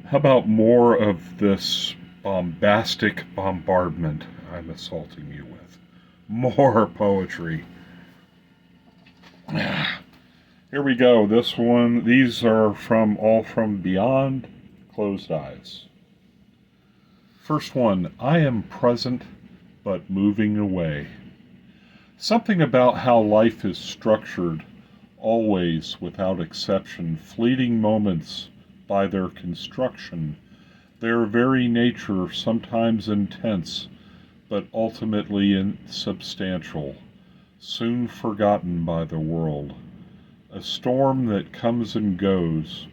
How about more of this bombastic bombardment I'm assaulting you with? More poetry. Here we go. These are all from Beyond Closed Eyes. First one, I am present but moving away. Something about how life is structured, always, without exception, fleeting moments by their construction, their very nature sometimes intense, but ultimately insubstantial, soon forgotten by the world. A storm that comes and goes,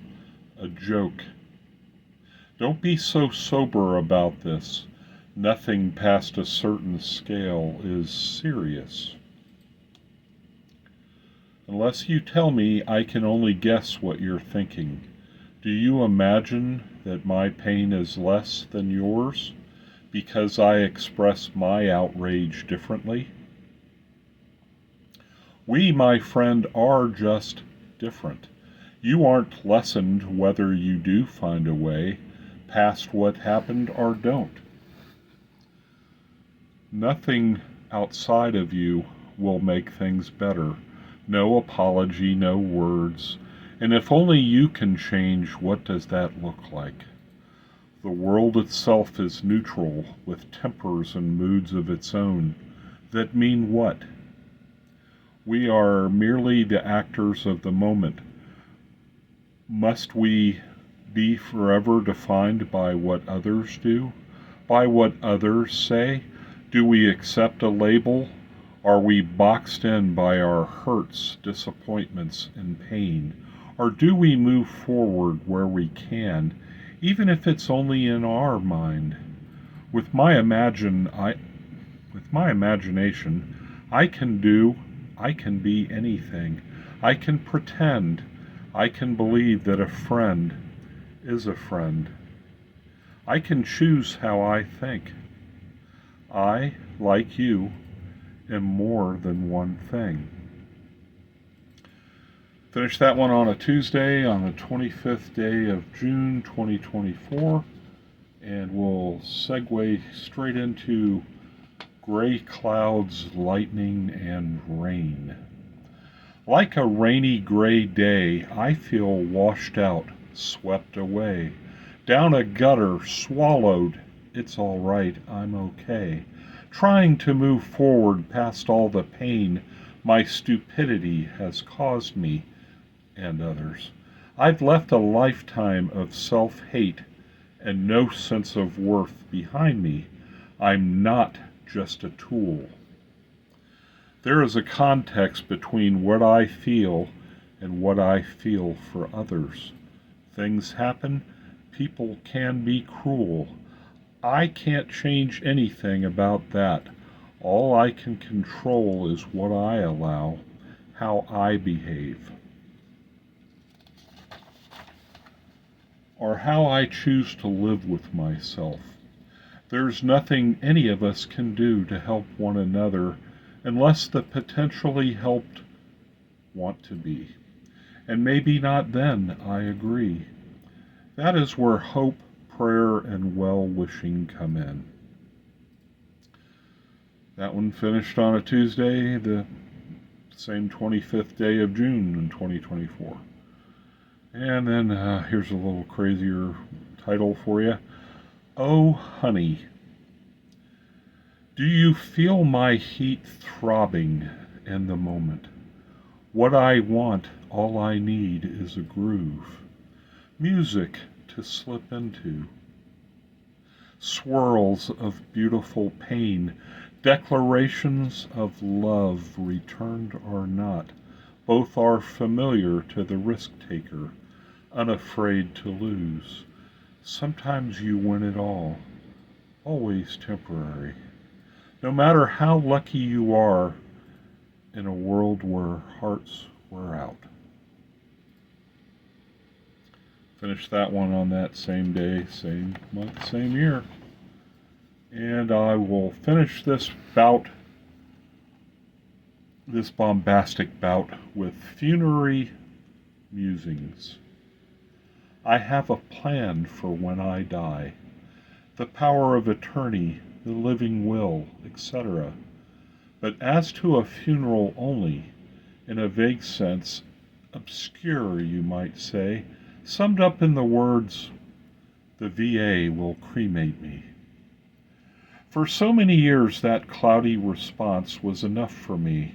a joke. Don't be so sober about this. Nothing past a certain scale is serious. Unless you tell me, I can only guess what you're thinking. Do you imagine that my pain is less than yours because I express my outrage differently? We, my friend, are just different. You aren't lessened whether you do find a way past what happened or don't. Nothing outside of you will make things better. No apology, no words. And if only you can change, what does that look like? The world itself is neutral, with tempers and moods of its own that mean what? We are merely the actors of the moment. Must we be forever defined by what others do? By what others say? Do we accept a label? Are we boxed in by our hurts, disappointments, and pain? Or do we move forward where we can, even if it's only in our mind? With my imagination, I can be anything. I can pretend. I can believe that a friend is a friend. I can choose how I think. I, like you, am more than one thing. Finish that one on a Tuesday, on the 25th day of June 2024, and we'll segue straight into gray clouds, lightning, and rain. Like a rainy gray day, I feel washed out, swept away, down a gutter, swallowed. It's all right, I'm okay. Trying to move forward past all the pain my stupidity has caused me and others. I've left a lifetime of self-hate and no sense of worth behind me. I'm not just a tool. There is a context between what I feel and what I feel for others. Things happen, people can be cruel. I can't change anything about that. All I can control is what I allow, how I behave, or how I choose to live with myself. There's nothing any of us can do to help one another unless the potentially helped want to be. And maybe not then, I agree. That is where hope, prayer, and well-wishing come in. That one finished on a Tuesday, the same 25th day of June in 2024. And then here's a little crazier title for you. Oh, honey. Do you feel my heat throbbing in the moment? What I want, all I need is a groove. Music to slip into. Swirls of beautiful pain, declarations of love returned or not. Both are familiar to the risk-taker, unafraid to lose. Sometimes you win it all, always temporary. No matter how lucky you are in a world where hearts wear out. Finish that one on that same day, same month, same year. And I will finish this bombastic bout, with funerary musings. I have a plan for when I die, the power of attorney, the living will, etc. But as to a funeral only, in a vague sense, obscure, you might say, summed up in the words, the VA will cremate me. For so many years that cloudy response was enough for me.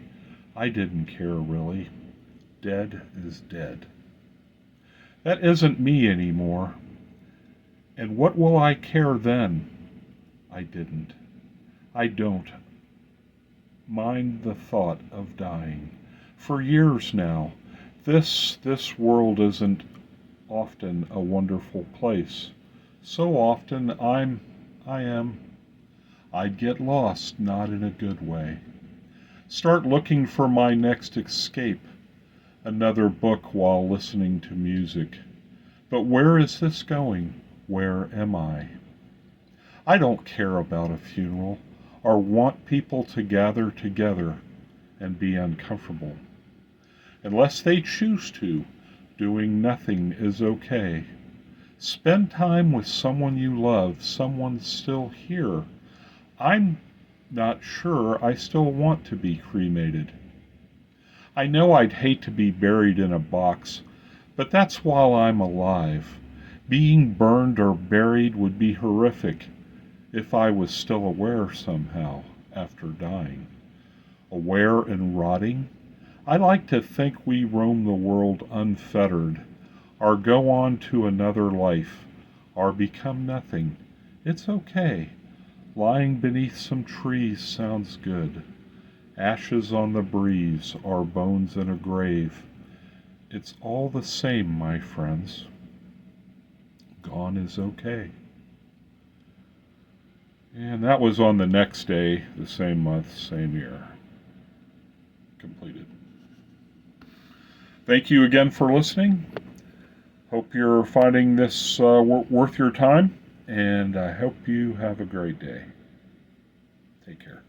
I didn't care really. Dead is dead. That isn't me anymore. And what will I care then? I didn't. I don't mind the thought of dying. For years now, this world isn't often a wonderful place. So often I'd get lost, not in a good way. Start looking for my next escape, another book while listening to music. But where is this going? Where am I? I don't care about a funeral or want people to gather together and be uncomfortable. Unless they choose to, doing nothing is okay. Spend time with someone you love, someone still here. I'm not sure I still want to be cremated. I know I'd hate to be buried in a box, but that's while I'm alive. Being burned or buried would be horrific if I was still aware somehow after dying. Aware and rotting? I like to think we roam the world unfettered, or go on to another life, or become nothing. It's okay. Lying beneath some trees sounds good. Ashes on the breeze, or bones in a grave. It's all the same, my friends. Gone is okay. And that was on the next day, the same month, same year. Completed. Thank you again for listening. Hope you're finding this worth your time, and I hope you have a great day. Take care.